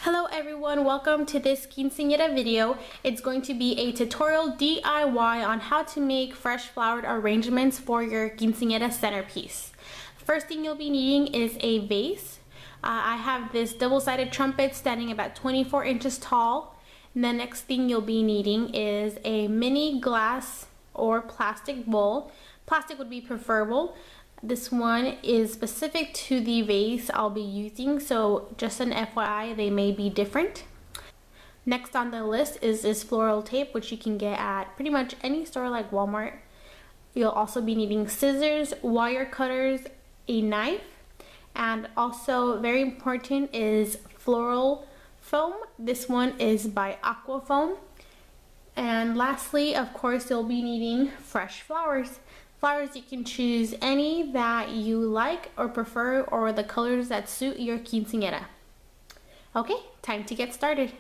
Hello everyone, welcome to this quinceañera video. It's going to be a tutorial DIY on how to make fresh flowered arrangements for your quinceañera centerpiece. First thing you'll be needing is a vase. I have this double-sided trumpet standing about 24 inches tall. And the next thing you'll be needing is a mini glass or plastic bowl. Plastic would be preferable. This one is specific to the vase I'll be using, so just an FYI, they may be different. Next on the list is this floral tape, which you can get at pretty much any store like Walmart. You'll also be needing scissors, wire cutters, a knife, and also very important is floral foam. This one is by Aqua Foam. And lastly, of course, you'll be needing fresh flowers. Flowers, you can choose any that you like or prefer, or the colors that suit your quinceañera. Okay, time to get started.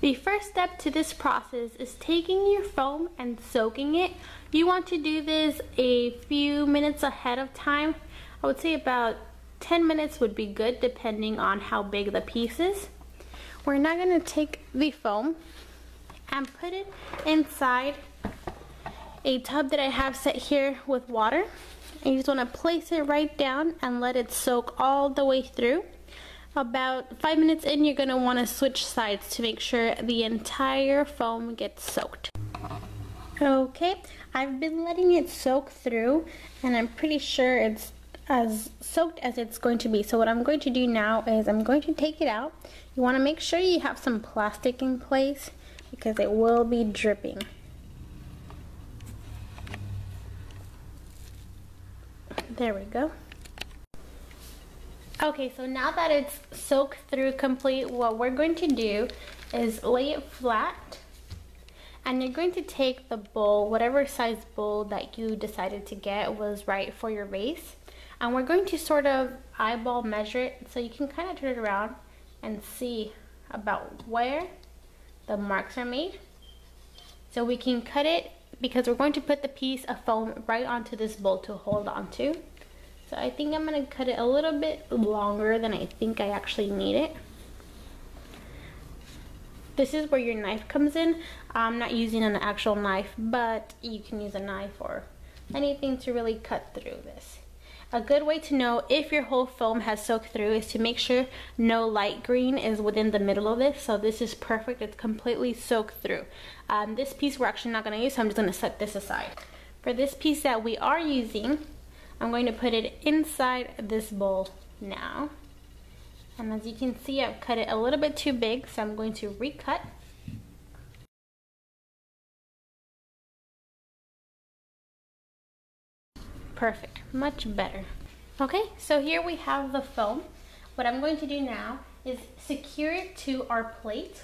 The first step to this process is taking your foam and soaking it. You want to do this a few minutes ahead of time. I would say about 10 minutes would be good depending on how big the piece is. We're now going to take the foam and put it inside a tub that I have set here with water. And you just want to place it right down and let it soak all the way through. About 5 minutes in, you're going to want to switch sides to make sure the entire foam gets soaked. Okay, I've been letting it soak through and I'm pretty sure it's as soaked as it's going to be. So what I'm going to do now is I'm going to take it out. You want to make sure you have some plastic in place because it will be dripping. There we go. Okay, so now that it's soaked through complete, what we're going to do is lay it flat, and you're going to take the bowl, whatever size bowl that you decided to get was right for your vase, and we're going to sort of eyeball measure it so you can kind of turn it around and see about where the marks are made. So we can cut it because we're going to put the piece of foam right onto this bowl to hold on to. So I think I'm going to cut it a little bit longer than I think I actually need it. This is where your knife comes in. I'm not using an actual knife, but you can use a knife or anything to really cut through this. A good way to know if your whole foam has soaked through is to make sure no light green is within the middle of this. So this is perfect, it's completely soaked through. This piece we're actually not going to use, so I'm just going to set this aside. For this piece that we are using, I'm going to put it inside this bowl now. And as you can see, I've cut it a little bit too big, so I'm going to recut. Perfect, much better. Okay, so here we have the foam. What I'm going to do now is secure it to our plate.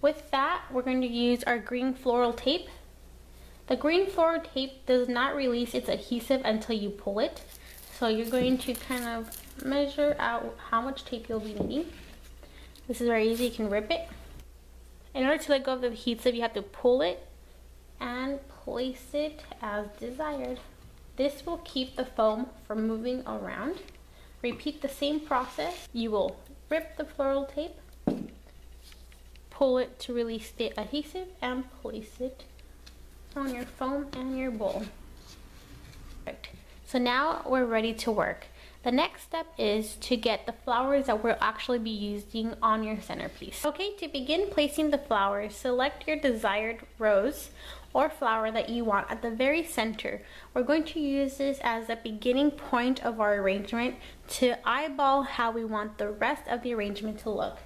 With that, we're going to use our green floral tape. The green floral tape does not release its adhesive until you pull it. So you're going to kind of measure out how much tape you'll be needing. This is very easy, you can rip it. In order to let go of the adhesive, you have to pull it and place it as desired. This will keep the foam from moving around. Repeat the same process. You will rip the floral tape, pull it to release the adhesive, and place it on your foam and your bowl. Perfect. So now we're ready to work. The next step is to get the flowers that we'll actually be using on your centerpiece. Okay, to begin placing the flowers, select your desired rose or flower that you want at the very center. We're going to use this as a beginning point of our arrangement to eyeball how we want the rest of the arrangement to look.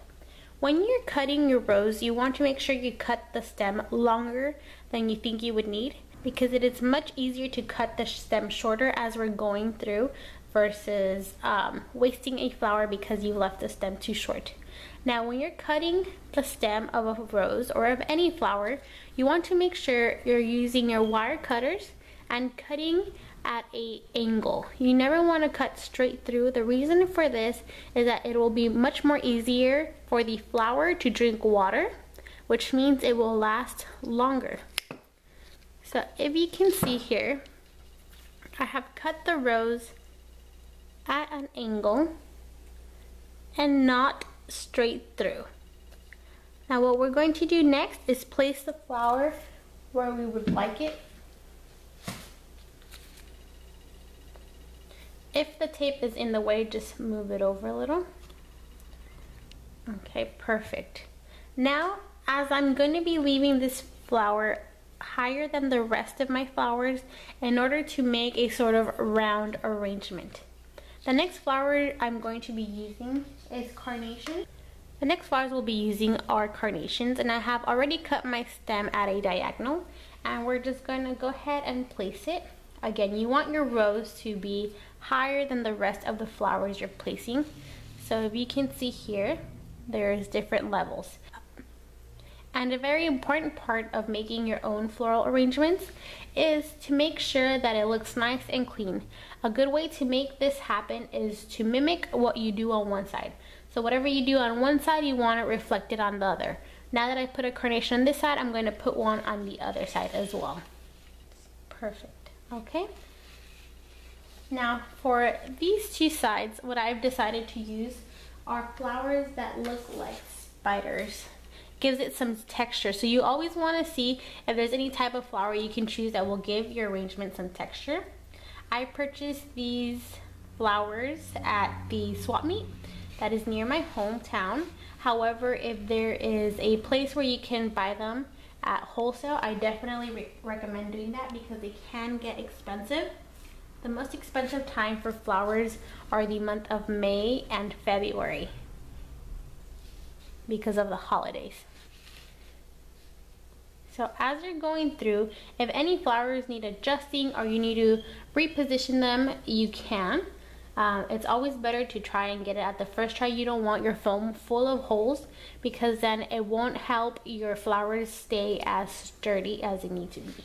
When you're cutting your rose, you want to make sure you cut the stem longer than you think you would need, because it is much easier to cut the stem shorter as we're going through versus wasting a flower because you left the stem too short. Now when you're cutting the stem of a rose or of any flower, you want to make sure you're using your wire cutters and cutting at an angle. You never want to cut straight through. The reason for this is that it will be much more easier for the flower to drink water, which means it will last longer. So if you can see here, I have cut the rose at an angle and not straight through. Now what we're going to do next is place the flower where we would like it. If the tape is in the way, just move it over a little. Okay, perfect. Now, as I'm going to be leaving this flower higher than the rest of my flowers in order to make a sort of round arrangement. The next flower I'm going to be using is carnation. The next flowers we'll be using are carnations, and I have already cut my stem at a diagonal, and we're just going to go ahead and place it. Again, you want your rows to be higher than the rest of the flowers you're placing. So if you can see here, there's different levels. And a very important part of making your own floral arrangements is to make sure that it looks nice and clean. A good way to make this happen is to mimic what you do on one side. So whatever you do on one side, you want it reflected on the other. Now that I put a carnation on this side, I'm going to put one on the other side as well. Perfect. Okay. Now for these two sides, what I've decided to use are flowers that look like spiders. Gives it some texture. So you always want to see if there's any type of flower you can choose that will give your arrangement some texture. I purchased these flowers at the swap meet that is near my hometown. However, if there is a place where you can buy them at wholesale, I definitely recommend doing that because they can get expensive. The most expensive time for flowers are the month of May and February because of the holidays. So as you're going through, if any flowers need adjusting or you need to reposition them, you can. It's always better to try and get it at the first try. You don't want your foam full of holes because then it won't help your flowers stay as sturdy as they need to be.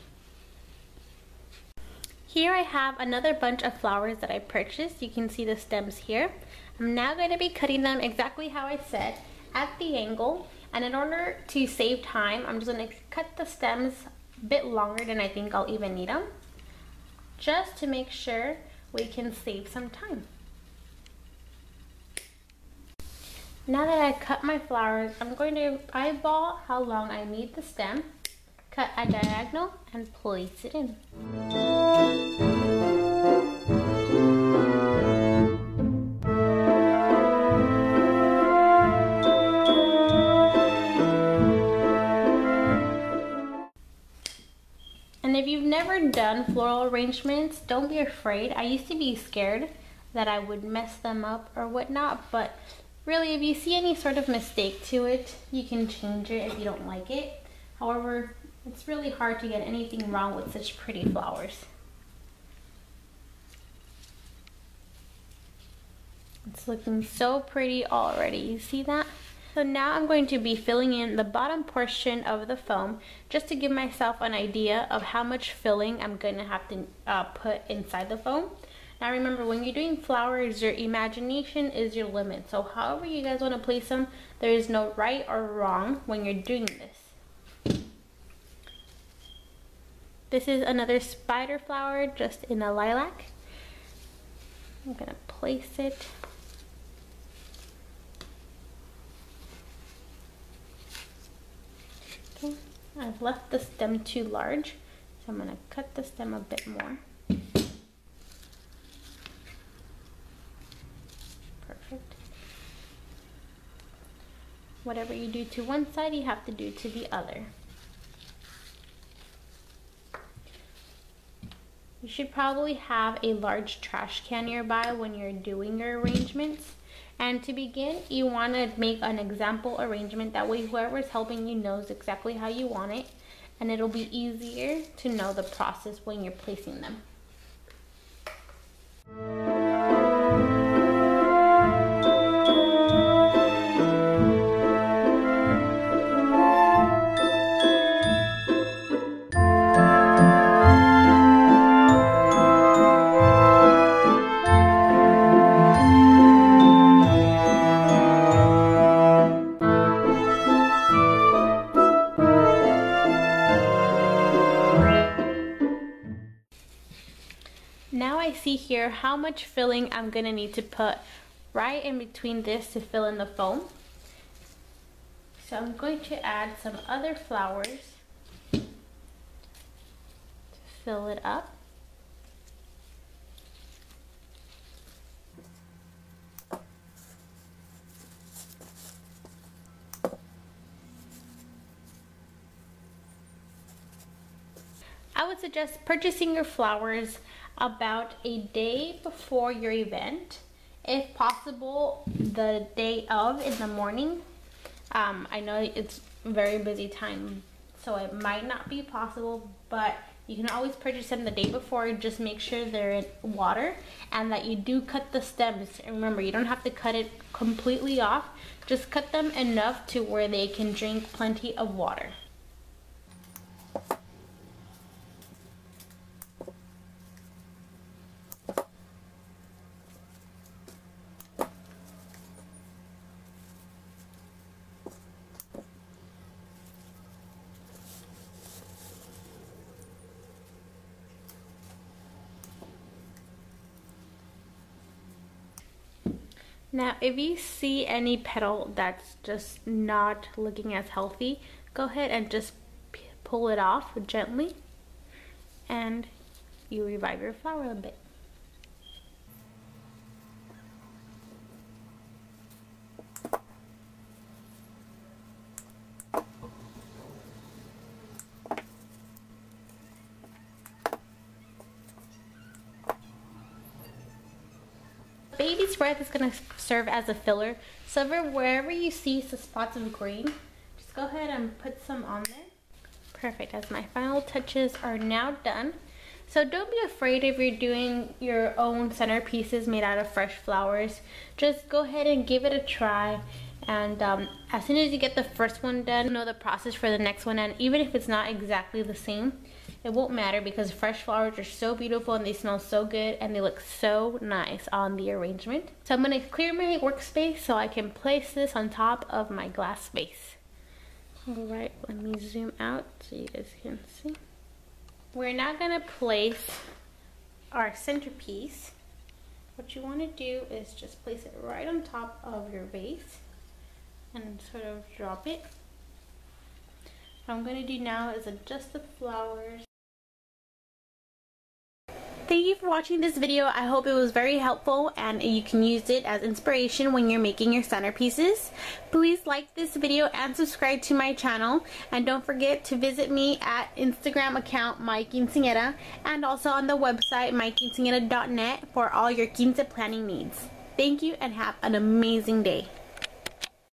Here I have another bunch of flowers that I purchased. You can see the stems here. I'm now going to be cutting them exactly how I said, at the angle. And in order to save time, I'm just going to cut the stems a bit longer than I think I'll even need them, just to make sure we can save some time. Now that I cut my flowers, I'm going to eyeball how long I need the stem, cut a diagonal, and place it in. And if you've never done floral arrangements, don't be afraid. I used to be scared that I would mess them up or whatnot, but really if you see any sort of mistake to it, you can change it if you don't like it. However, it's really hard to get anything wrong with such pretty flowers. It's looking so pretty already, you see that? So now I'm going to be filling in the bottom portion of the foam just to give myself an idea of how much filling I'm going to have to put inside the foam. Now remember, when you're doing flowers, your imagination is your limit. So however you guys want to place them, there is no right or wrong when you're doing this. This is another spider flower just in a lilac. I'm going to place it. Okay, I've left the stem too large, so I'm going to cut the stem a bit more. Perfect. Whatever you do to one side, you have to do to the other. You should probably have a large trash can nearby when you're doing your arrangements. And to begin, you want to make an example arrangement. That way whoever's helping you knows exactly how you want it, and it'll be easier to know the process when you're placing them. Now I see here how much filling I'm gonna need to put right in between this to fill in the foam. So I'm going to add some other flowers to fill it up. I would suggest purchasing your flowers about a day before your event. If possible, the day of in the morning. I know it's a very busy time, so it might not be possible, but you can always purchase them the day before. Just make sure they're in water and that you do cut the stems. And remember, you don't have to cut it completely off. Just cut them enough to where they can drink plenty of water. Now, if you see any petal that's just not looking as healthy, go ahead and just pull it off gently and you revive your flower a bit. Baby's breath is going to serve as a filler, so wherever you see some spots of green, just go ahead and put some on there. Perfect, as my final touches are now done. So don't be afraid if you're doing your own centerpieces made out of fresh flowers. Just go ahead and give it a try, and as soon as you get the first one done, know the process for the next one. And even if it's not exactly the same, it won't matter, because fresh flowers are so beautiful and they smell so good and they look so nice on the arrangement. So I'm going to clear my workspace so I can place this on top of my glass vase. Alright, let me zoom out so you guys can see. We're now going to place our centerpiece. What you want to do is just place it right on top of your vase and sort of drop it. What I'm going to do now is adjust the flowers. Thank you for watching this video. I hope it was very helpful and you can use it as inspiration when you're making your centerpieces. Please like this video and subscribe to my channel. And don't forget to visit me at Instagram account MyQuinceanera and also on the website MyQuinceanera.net for all your quince planning needs. Thank you and have an amazing day.